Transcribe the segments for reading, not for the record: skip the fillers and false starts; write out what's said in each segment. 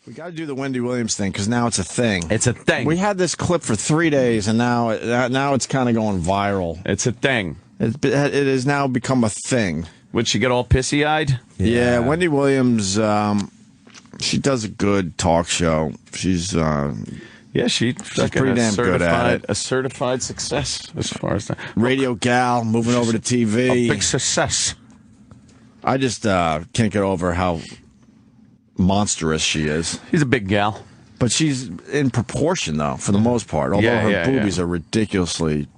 We got to do the Wendy Williams thing because now it's a thing. It's a thing. We had this clip for 3 days, and now it's kind of going viral. It's a thing. It has now become a thing. Would she get all pissy-eyed? Yeah, Wendy Williams, she does a good talk show. She's she's pretty damn good at it. A certified success as far as that. Radio gal, moving over to TV. A big success. I just can't get over how monstrous she is. She's a big gal. But she's in proportion, though, for the most part. Although her boobies are ridiculously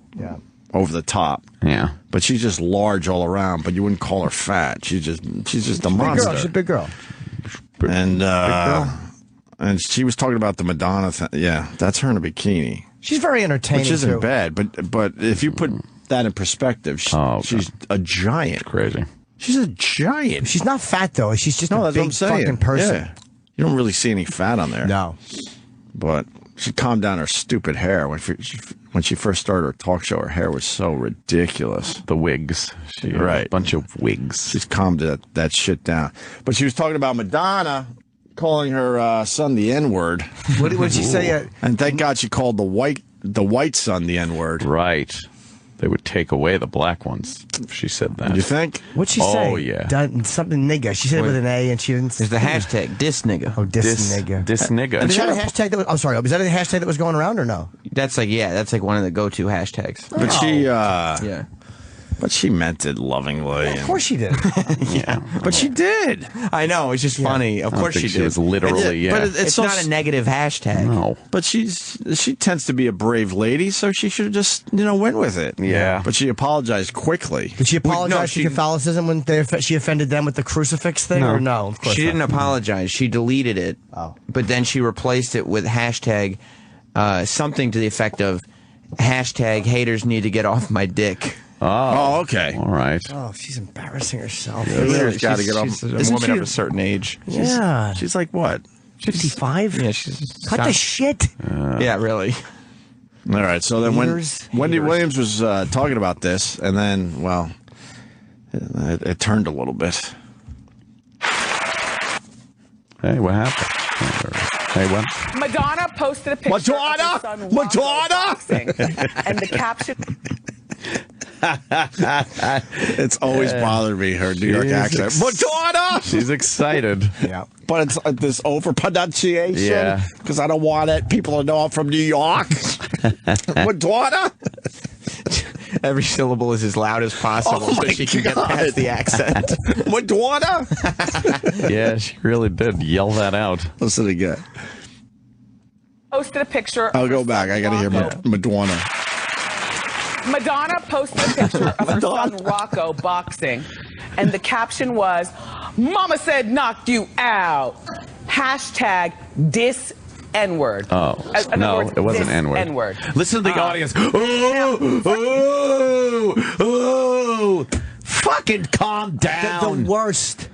over the top. Yeah. But she's just large all around, but you wouldn't call her fat. She's just a monster. She's a big girl. And she was talking about the Madonna thing. Yeah, that's her in a bikini. She's very entertaining, which isn't too. bad. But if you put that in a she's a giant. Crazy. She's a giant. She's not fat, though. She's just a that's big what I'm saying. fucking person. Yeah. You don't really see any fat on there. No. But she calmed down her stupid hair. When she first started her talk show, her hair was so ridiculous. The wigs. She had a bunch of wigs. She's calmed that shit down. But she was talking about Madonna calling her son the N-word. What did she say? And thank God she called the white son the N-word. Right. They would take away the black ones if she said that. You think? What'd she say? Oh, yeah. Something nigga. She said it with an A, and she didn't. There's the hashtag, dis nigga. Oh, dis nigga. Dis nigga. Is that a hashtag that was, I'm sorry, was that a hashtag that was going around or no? That's like one of the go-to hashtags. But she, yeah. But she meant it lovingly. Of course she did. Yeah. But she did. I know, it's just funny. Of course she did. She was literally, But it's not a negative hashtag. No. But she tends to be a brave lady, so she should have just, went with it. Yeah. But she apologized quickly. Did she apologize to Catholicism when she offended them with the crucifix thing? Or no? Of course she not. didn't apologize. She deleted it. Oh. But then she replaced it with hashtag something to the effect of hashtag haters need to get off my dick. Oh, okay. All right. Oh, she's embarrassing herself. She's got to get off. She's a woman of a certain age. Yeah. She's like what? 55? Yeah, she's... Cut the shit. Yeah, really. All right. So then Wendy Haters. Williams was talking about this, and then, well, it turned a little bit. Hey, what happened? Hey, what? Madonna posted a picture of her son Rocco boxing, and the caption... It's always bothered me, her New York accent. Madonna! She's excited. Yeah. But it's this over pronunciation. Yeah. Because I don't want people to know I'm from New York. Madonna! Every syllable is as loud as possible so she can get past the accent. Madonna! Yeah, she really did yell that out. Listen again. posted a picture. I'll go back. I got to hear Madonna. Madonna posted a picture of her son Rocco boxing, and the caption was, "Mama said knock you out." Hashtag dis N-word. Oh, no, it wasn't N-word. N-word. Listen to the audience. Ooh, ooh, ooh. Fucking calm down. The worst.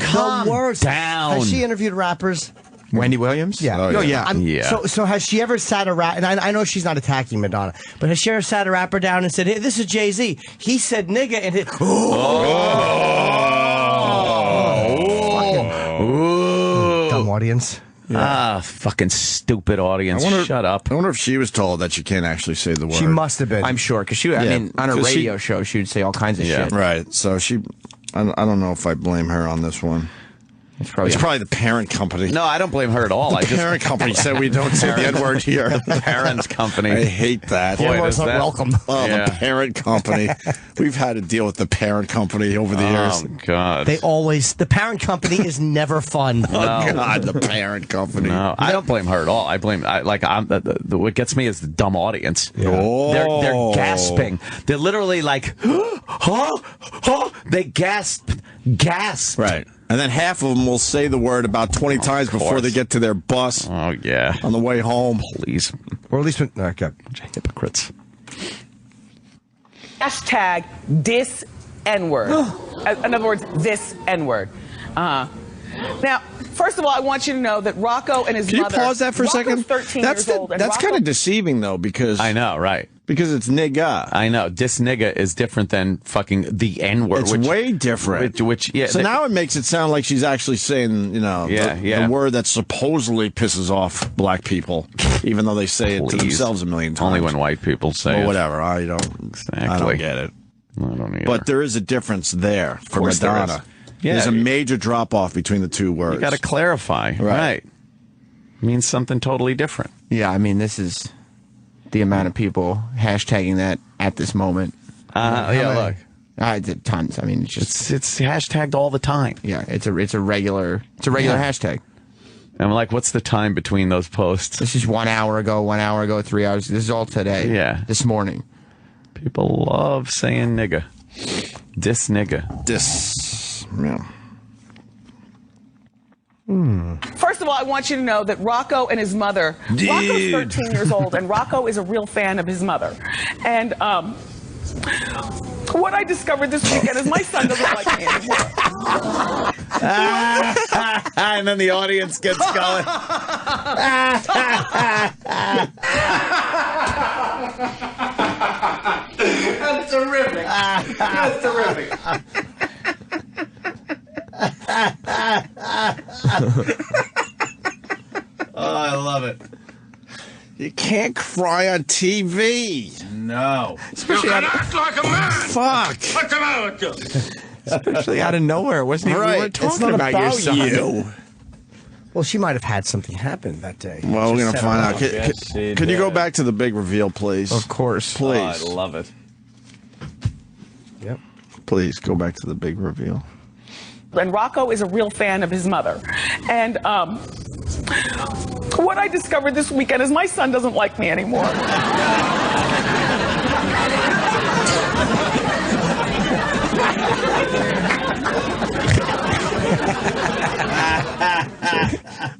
Calm the worst. down. Has she interviewed rappers? Wendy Williams? Yeah. Oh, yeah. Yeah. So has she ever sat a rapper, and I know she's not attacking Madonna, but has she ever sat a rapper down and said, "Hey, this is Jay-Z. He said nigga," and it, dumb audience. Ah, fucking stupid audience. Shut up. I wonder if she was told that she can't actually say the word. She must have been. I'm sure, because I mean, on a 'cause she- radio show, she would say all kinds of shit. Right. So I don't know if I blame her on this one. It's probably, It's probably the parent company. No, I don't blame her at all. The parent company said we don't say the N-word here. The parents' company. I hate that. Boy, Everyone's does not that- welcome. Oh, Yeah. the parent company. We've had to deal with the parent company over the years. Oh, God. The parent company is never fun. Oh, God, the parent company. No, I don't blame her at all. What gets me is the dumb audience. Oh. They're gasping. They're literally like, huh? They gasp. Right. And then half of them will say the word about 20 times before they get to their bus Oh, yeah. on the way home. Please. Or at least when, okay. Hypocrites. Hashtag dis N-word. In other words, this N-word. Now, first of all, I want you to know that Rocco and his Can you mother. pause that for a Rocco's second? 13 That's years old. And that's Rocco- kind of deceiving, though, because I know, right? Because it's nigga. I know. Dis nigga is different than fucking the N-word. It's way different. Yeah. So now it makes it sound like she's actually saying, the word that supposedly pisses off black people, even though they say it to themselves a million times. Only when white people say it. Whatever. I don't get it. I don't either. But there is a difference there for Madonna. There's a major drop-off between the two words. You got to clarify. Right. Means something totally different. Yeah, I mean, this is the amount of people hashtagging that at this moment. Look. Tons. I mean, it's just it's hashtagged all the time. Yeah, it's a regular hashtag. And I'm like, what's the time between those posts? This is 1 hour ago, 3 hours. This is all today. Yeah. This morning. People love saying nigga. Dis nigga. Yeah. First of all, I want you to know that Rocco and his mother, Rocco's 13 years old, and Rocco is a real fan of his mother. And what I discovered this weekend is my son doesn't like me anymore. And then the audience gets going. That's terrific. That's terrific. Oh, I love it. You can't cry on TV. No. Especially Act like a man. Fuck. What's America? especially out of nowhere. It wasn't even, we weren't It's talking not about your son. you. Well, she might have had something happen that day. Well, we're going to Just find set out. her up. Can you go back to the big reveal, please? Of course. Please. Oh, I love it. Yep. Please go back to the big reveal. And Rocco is a real fan of his mother. And what I discovered this weekend is my son doesn't like me anymore.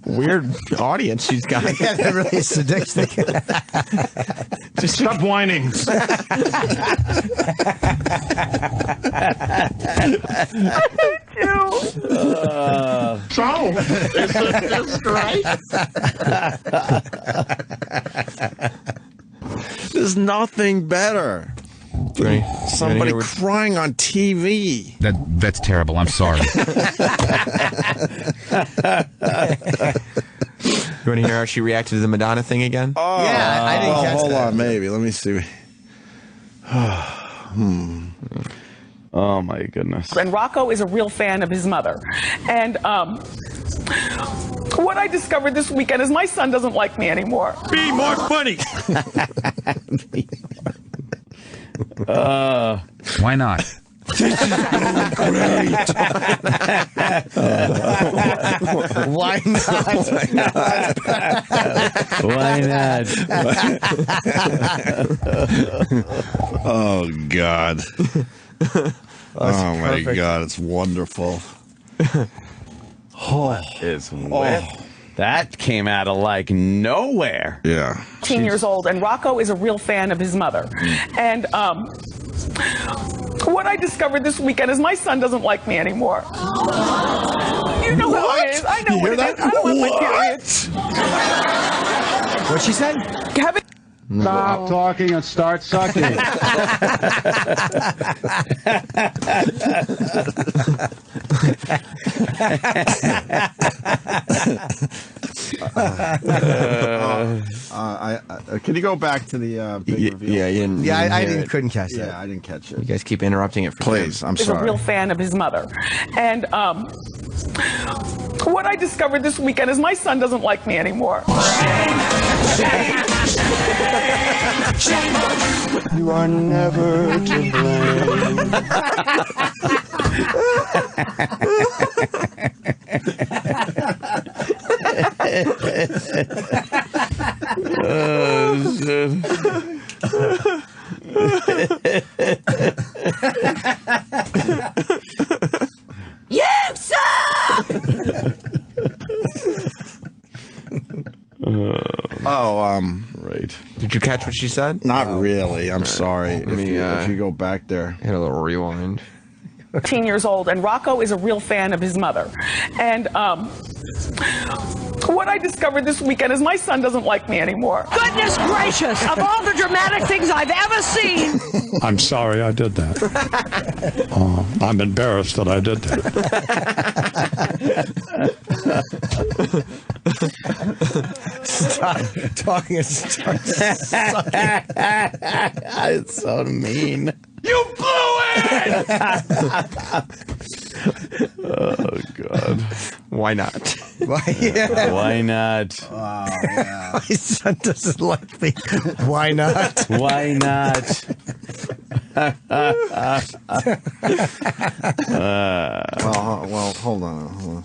Weird audience she's got. Yeah, they're really sadistic. Just stop whining. So, is this great? There's nothing better. Somebody crying on TV. That's terrible. I'm sorry. You want to hear how she reacted to the Madonna thing again? Oh, Yeah, I didn't catch hold that. on, maybe. Let me see. Oh, my goodness. And Rocco is a real fan of his mother. And what I discovered this weekend is my son doesn't like me anymore. Be more funny. Why not? Why not? Why not? Oh, God. Oh, my perfect. God. It's wonderful. It's wet. That came out of like nowhere. Yeah. 15 years old, and Rocco is a real fan of his mother. And what I discovered this weekend is my son doesn't like me anymore. You know how it is. I know what it is. I don't have my period. What she said? Kevin. Stop talking and start sucking. Can you go back to the big reveal? Yeah, you didn't. Yeah, I hear it. couldn't catch that. Yeah, I didn't catch You it. guys keep interrupting it for Please, I'm Is a real sorry. fan of his mother. And what I discovered this weekend is my son doesn't like me anymore. You are never to blame. Right. Did you catch what she said? Not really. I'm sorry. If me, if you go back there. Hit a little rewind. 15 years old, and Rocco is a real fan of his mother. And what What I discovered this weekend is my son doesn't like me anymore. Goodness gracious, of all the dramatic things I've ever seen. I'm sorry I did that. I'm embarrassed that I did that. Stop talking and start sucking. It's so mean. You blew it! Oh, God. Why not? Why not? My son doesn't like me. Why not? Why not? Well, hold on.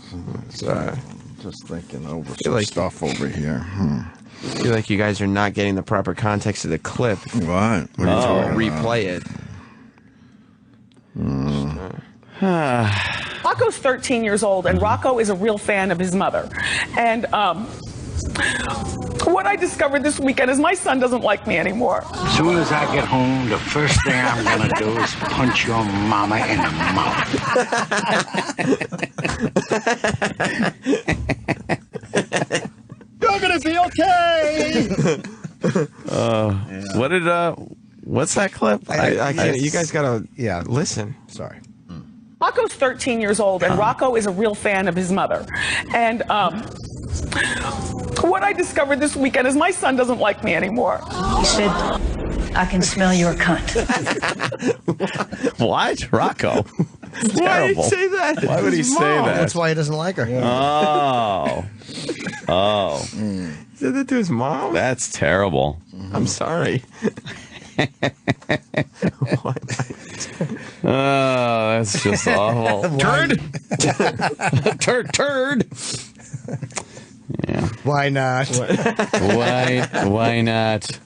Just thinking over some stuff over here. I feel like you guys are not getting the proper context of the clip. What? What are you talking about? Replay it. Rocco's 13 years old, and Rocco is a real fan of his mother. And what I discovered this weekend is my son doesn't like me anymore. As soon as I get home, the first thing I'm gonna do is punch your mama in the mouth. You're gonna be okay! What did, what's that clip? I can't, you guys gotta listen. Sorry. Rocco's 13 years old, and Rocco is a real fan of his mother. And what I discovered this weekend is my son doesn't like me anymore. He said, I can smell your cunt. What? Rocco? Why did he say that? Why would he say that? That's why he doesn't like her. Oh. He said that to his mom? That's terrible. I'm sorry. Oh, that's just awful. Turd. Yeah. Why not? Why not?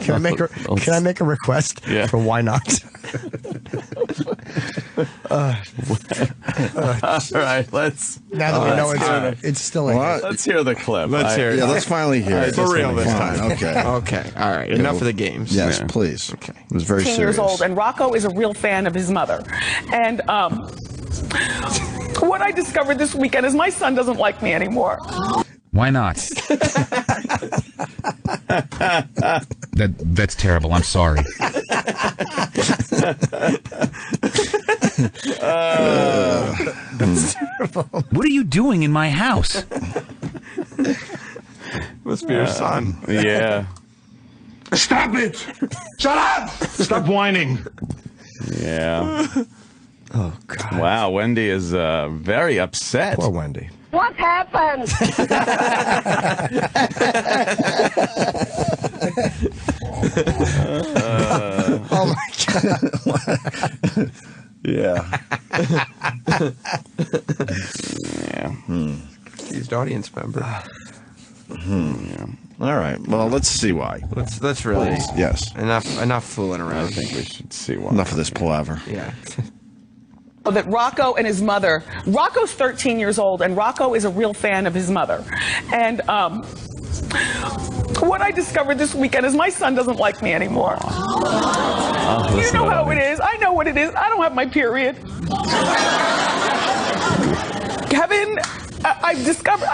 Can I make a request for why not? All right, let's. Now that we know it's still in. Let's hear the clip. Let's hear it. Yeah, let's finally hear it. For real this time. Okay. Okay. All right. Enough of the games. Yes, please. Okay. It was very 13 serious. years old, and Rocco is a real fan of his mother. And what I discovered this weekend is my son doesn't like me anymore. Why not? That's terrible. I'm sorry. That's terrible. What are you doing in my house? Must be your son. Yeah. Stop it! Shut up! Stop whining. Yeah. Oh, God. Wow, Wendy is very upset. Poor Wendy. What happened? Oh, my God. Yeah. Yeah. Confused audience member. Yeah. All right. Well, let's see why. Let's really. Yes. Enough fooling around. I think we should see why. Enough of this palaver. Yeah. That Rocco and his mother, Rocco's 13 years old, and Rocco is a real fan of his mother. And what I discovered this weekend is my son doesn't like me anymore. You know how it is. I know what it is. I don't have my period. Kevin, I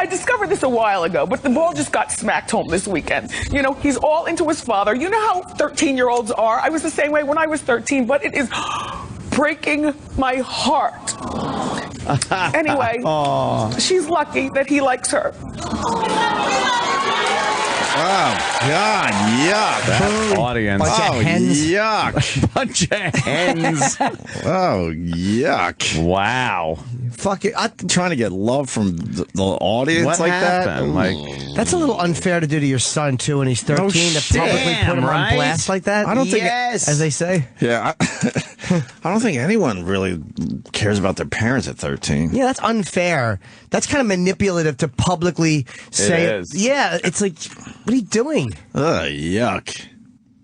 discovered this a while ago, but the ball just got smacked home this weekend. You know, he's all into his father. You know how 13-year-olds are. I was the same way when I was 13, but it is breaking my heart. Anyway, she's lucky that he likes her. Oh, God, yuck. That audience. Bunch of hens. Yuck. Bunch of hens. Oh, yuck. Wow. Fuck it. I'm trying to get love from the audience What like happened? that. That's a little unfair to do to your son, too, when he's 13, to publicly put him on blast like that. I don't think, as they say. Yeah, I don't think anyone really cares about their parents at 13. Yeah, that's unfair. That's kind of manipulative to publicly say. It is. Yeah, it's like, what are you doing? Ugh, yuck.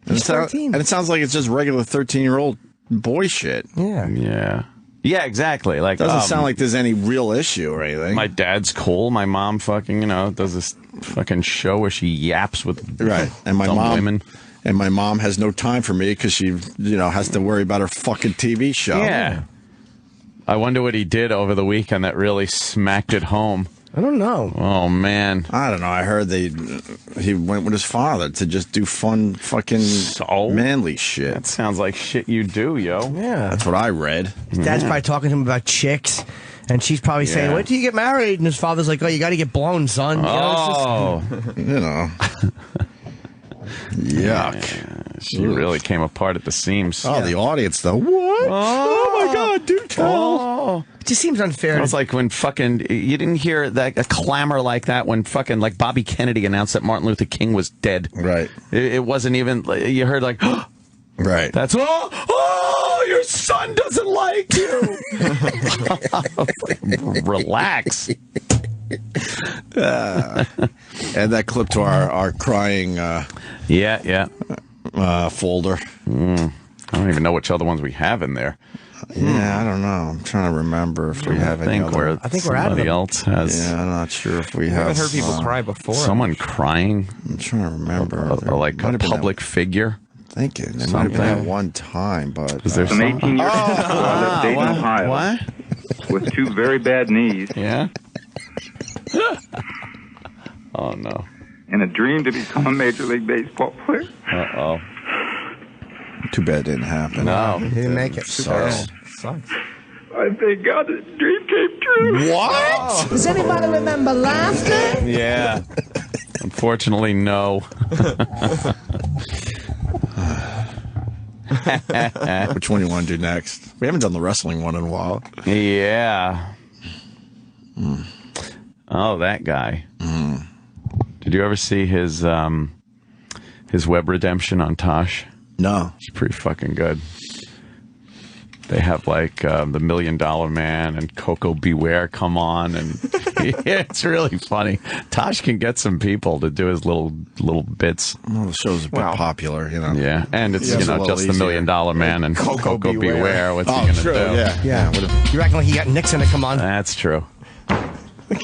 He's 13. And it sounds like it's just regular 13-year-old boy shit. Yeah. Yeah. Yeah, exactly. Like, Doesn't sound like there's any real issue or anything. my dad's cool. My mom fucking, does this fucking show where she yaps with Right. And my dumb mom women. And my mom has no time for me because she, has to worry about her fucking TV show. Yeah. I wonder what he did over the weekend that really smacked it home. I don't know. Oh, man. I don't know. I heard he went with his father to just do fun fucking manly shit. That sounds like shit you do, yo. Yeah. That's what I read. His dad's probably talking to him about chicks, and she's probably saying, "Wait till you get married." And his father's like, "Oh, you got to get blown, son." You know, you know. Yuck. Yeah, she really came apart at the seams. Oh, the audience, though. What? Oh, my God, do tell. It just seems unfair. It was like when fucking, you didn't hear that a clamor like that when fucking, like, Bobby Kennedy announced that Martin Luther King was dead. Right. It wasn't even, you heard like, right. That's, oh, your son doesn't like you. Relax. Add that clip to our crying folder. I don't even know which other ones we have in there. Yeah, I don't know. I'm trying to remember if we have any other. I think we're out of somebody them. else has. Yeah, I'm not sure if we have. I haven't heard people cry before. Someone crying. I'm trying to remember. Or like a public figure. Thinking there might have been at one time, but is there some 18-year-old lived Dayton, Ohio, what? with two very bad knees. Yeah. Oh no. And a dream to become a Major League Baseball player. Uh-oh. Too bad it didn't happen. No. He didn't make it. Sucks. I thank God this dream came true. What? Does anybody remember laughter? Yeah. Unfortunately, no. Which one do you want to do next? We haven't done the wrestling one in a while. Yeah. Oh, that guy. Did you ever see his web redemption on Tosh? No. It's pretty fucking good. They have like the $1 Million Man and Coco Beware come on, and it's really funny. Tosh can get some people to do his little bits. Well, the show's a bit popular, you know. Yeah, and it's just the $1 Million Man and Coco Beware. What's he gonna do? Yeah. You acting like he got Nixon to come on? That's true.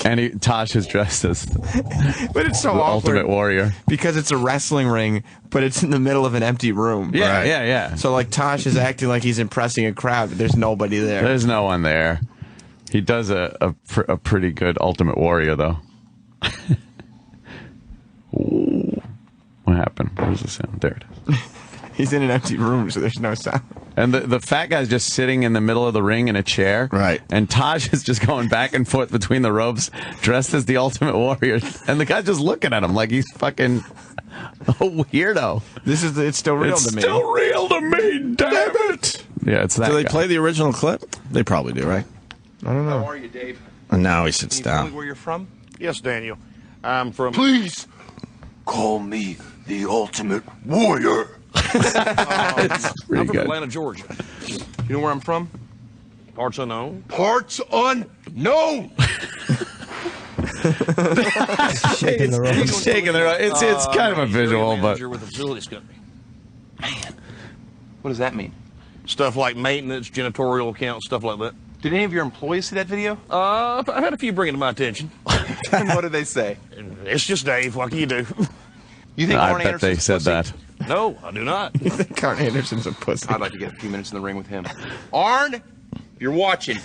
And Tosh is dressed as But it's so the awkward Ultimate Warrior. because it's a wrestling ring, but it's in the middle of an empty room. Yeah, yeah. So like Tosh is acting like he's impressing a crowd, but there's nobody there. There's no one there. He does a pretty good Ultimate Warrior, though. Ooh. What happened? Where's the sound? There it is. He's in an empty room, so there's no sound. And the fat guy's just sitting in the middle of the ring in a chair. Right. And Taj is just going back and forth between the ropes, dressed as the Ultimate Warrior. And the guy's just looking at him like he's fucking a weirdo. It's still real to me. It's still real to me, damn it. Yeah, it's that Do they guy. play the original clip? They probably do, right? I don't know. How are you, Dave? And now he sits Can you tell me down. where you're from? Yes, Daniel. I'm from. Please call me the Ultimate Warrior. It's pretty I'm from good. Atlanta, Georgia. You know where I'm from? Parts unknown. Parts unknown. Shaking the rope. Shaking their it's kind of a visual, but Manager with a facilities company. What does that mean? Stuff like maintenance, janitorial accounts, stuff like that. Did any of your employees see that video? I've had a few bring it to my attention. And what did they say? It's just Dave. What can you do? You think I Arn bet they Anderson's said pussy? that. No, I do not. You think Arn Anderson's a pussy? I'd like to get a few minutes in the ring with him. Arn, you're watching.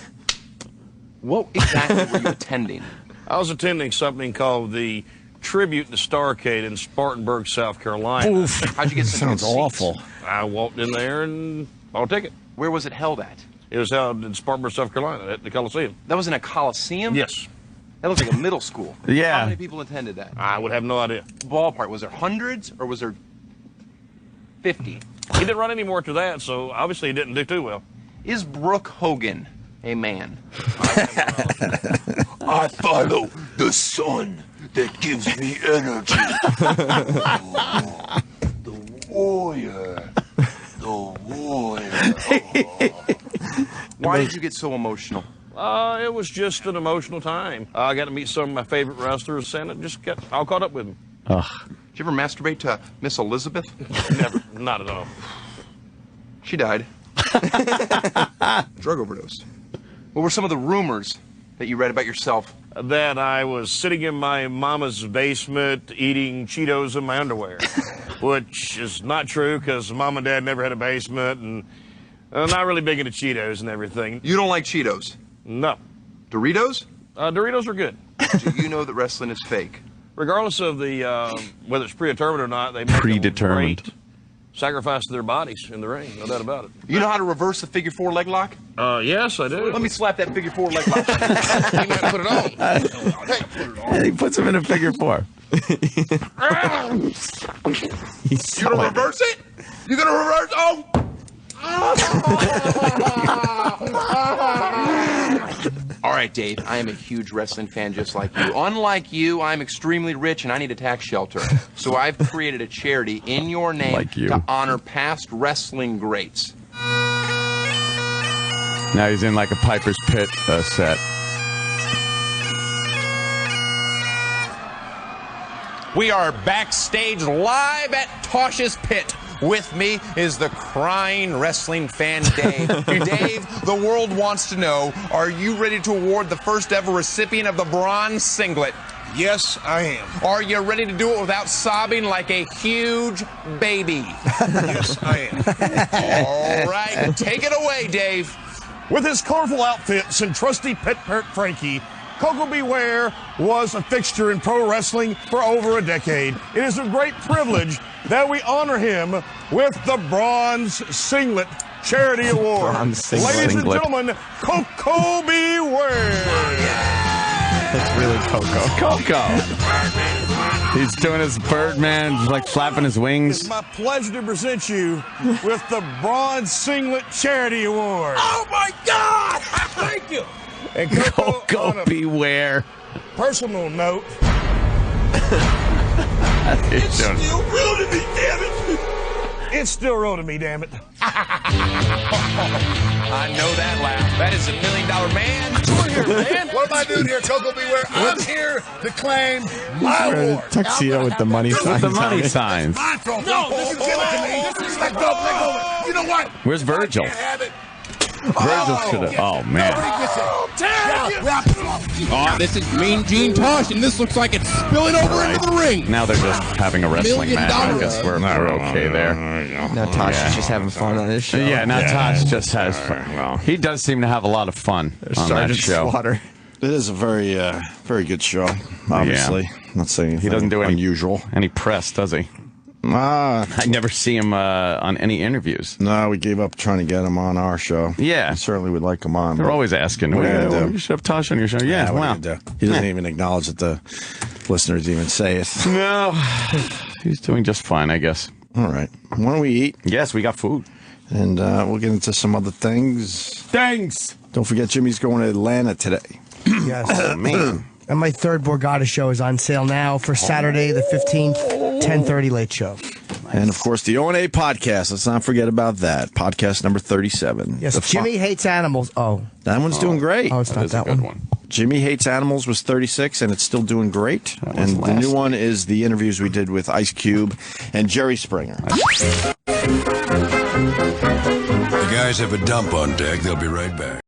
What exactly were you attending? I was attending something called the Tribute to Starrcade in Spartanburg, South Carolina. How'd you get some Sounds good seats? awful. I walked in there and bought a ticket. Where was it held at? It was held in Spartanburg, South Carolina, at the Coliseum. That was in a coliseum? Yes. That looked like a middle school. Yeah. How many people attended that? I would have no idea. Ballpark. Was there hundreds or was there 50? He didn't run any more to that, so obviously he didn't do too well. Is Brooke Hogan a man? I follow the sun that gives me energy. The warrior. The warrior. Why did you get so emotional? It was just an emotional time. I got to meet some of my favorite wrestlers, and it just got all caught up with them. Ugh. Did you ever masturbate to Miss Elizabeth? Never, not at all. She died. Drug overdose. What were some of the rumors that you read about yourself? That I was sitting in my mama's basement eating Cheetos in my underwear, which is not true because mom and dad never had a basement, and not really big into Cheetos and everything. You don't like Cheetos? No. Doritos? Doritos are good. do you know that wrestling is fake? Regardless of the whether it's predetermined or not, they make Predetermined. a great sacrifice of their bodies in the ring. No doubt about it. You know how to reverse a figure 4 leg lock? Yes, I do. Let me slap that figure 4 leg lock. You might put it on. He puts him in a figure 4. You gonna reverse it? You gonna reverse? Oh! All right, Dave, I am a huge wrestling fan just like you. Unlike you, I'm extremely rich and I need a tax shelter. So I've created a charity in your name to honor past wrestling greats. Now he's in like a Piper's Pit set. We are backstage live at Tosh's Pit. With me is the crying wrestling fan, Dave. Dave, the world wants to know, are you ready to award the first ever recipient of the bronze singlet? Yes, I am. Are you ready to do it without sobbing like a huge baby? Yes, I am. All right, take it away, Dave. With his colorful outfits and trusty pet parrot Frankie, Coco Beware was a fixture in pro wrestling for over a decade. It is a great privilege that we honor him with the Bronze Singlet Charity Award. Ladies and gentlemen, Coco Beware. That's really Coco. He's doing his Birdman, like flapping his wings. It's my pleasure to present you with the Bronze Singlet Charity Award. Oh my God! Thank you. And Coco Beware. Personal note. It's still real to me, damn it. It's still real to me, damn it. I know that laugh. That is $1 million man. Come on here, man. What am I doing here, Coco Beware? I'm here to claim my award. Tuxedo with the money signs. The money signs. My trophy. No, this is given to me. Let go. You know what? Where's Virgil? I can't have it. Virgil should have. Oh man. Oh, this is Mean Gene Tosh, and this looks like it's spilling over into the ring. Now they're just having a wrestling match. I guess we're okay there. Now Tosh is just having fun on this show. Yeah, now Tosh just has fun. He does seem to have a lot of fun on that show. Slaughter. It is a very, very good show. Obviously, not saying anything he doesn't do unusual. Any press, does he? I never see him on any interviews. No, we gave up trying to get him on our show. Yeah. We certainly would like him on. They're always asking, what are you gonna do? You should have Tosh on your show. Yeah, what do? He doesn't even acknowledge that the listeners even say it. No. He's doing just fine, I guess. All right. Why don't we eat? Yes, we got food. And we'll get into some other things. Don't forget, Jimmy's going to Atlanta today. Yes. Oh, man. And my third Borgata show is on sale now for Saturday the 15th, 10:30 late show. And, of course, the O&A podcast. Let's not forget about that. Podcast number 37. Yes, Jimmy Hates Animals. Oh. That one's doing great. Oh, it's not that one. Jimmy Hates Animals was 36, and it's still doing great. And the new one is the interviews we did with Ice Cube and Jerry Springer. The guys have a dump on deck. They'll be right back.